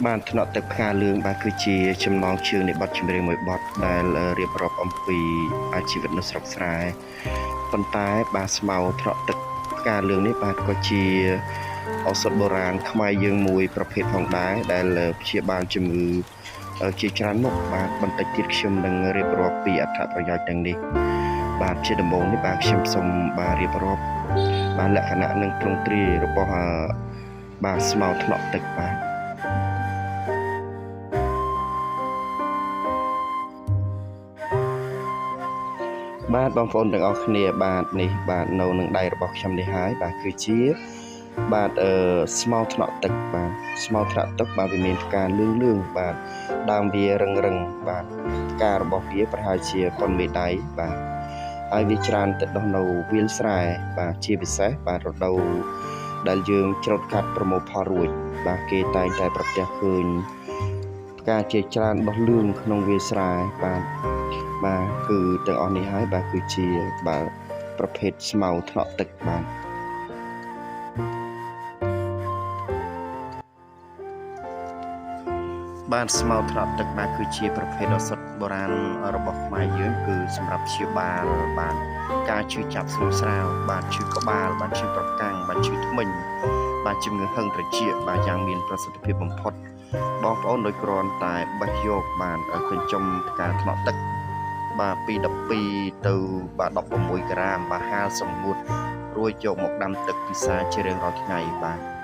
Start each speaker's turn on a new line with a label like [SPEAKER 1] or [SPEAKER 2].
[SPEAKER 1] បានថ្នាក់ទឹកផ្កាលឿងបាទគឺជាចំណងជើងនៃបទចម្រៀងមួយបទដែលរៀបរាប់អំពីអាជីវិតនៅស្រុកស្រែប៉ុន្តែបាទស្មៅថ្នាក់ទឹកផ្កាលឿងនេះបាទក៏ជាឱសថបុរាណខ្មែរយើងមួយប្រភេទផងដែរដែលព្យាបាលជំងឺជាច្រើនមុខបាទបន្តិចទៀតខ្ញុំនឹងរៀបរាប់ពីអត្ថប្រយោជន៍ទាំងនេះបាទជាដំបូងនេះបាទខ្ញុំសូមបាទរៀបរាប់បាទលក្ខណៈនិងទ្រង់ទ្រាយរបស់បាទស្មៅថ្នាក់ទឹកបាទបងប្អូនទាំងអស់គ្នាបាទនេះបាទនៅនឹងដៃរបស់ខ្ញុំនេះហើយបាទគឺជាបាទស្មៅថ្នាក់ទឹកបាទស្មៅថ្នាក់ទឹកបាទវាមានផ្កាលឿងបាទដើមវារឹងបាទផ្ការបស់វាប្រហែលជាប៉ុនមេដៃបាទហើយវាច្រើនទៅដុះនៅវាលស្រែបាទជាពិសេសបាទរដូវដែលយើងច្រូតកាត់ប្រមូលផលរួចបាទគេតែងតែប្រទះឃើញផ្កាជាច្រើនដុះលឿងក្នុងវាលស្រែបាទគឺទាំងអស់នេះហើយបាទគឺជាបាទប្រភេទស្មៅថ្នាក់ទឹកបាទស្មៅថ្នាក់ទឹកបាទគឺជាប្រភេទឱសថបុរាណរបស់ខ្មែរយើងគឺសម្រាប់ព្យាបាលបាទការឈឺចាប់ស្រួលស្រាវបាទឈឺក្បាលបាទឈឺប្រកាំងបាទឈឺធ្មេញបាទជំងឺហឹងត្រចៀកបាទយ៉ាងមានប្រសិទ្ធភាពបំផុតបងប្អូនដោយគ្រាន់តែបេះយកបាទកញ្ចុំផ្កាថ្នាក់ទឹកបាទពី12ទៅបាទ16ក្រាមបាទហាលសម្ងួតរួចយកមកដាំទឹកពិសាជារៀងរាល់ថ្ងៃបាទ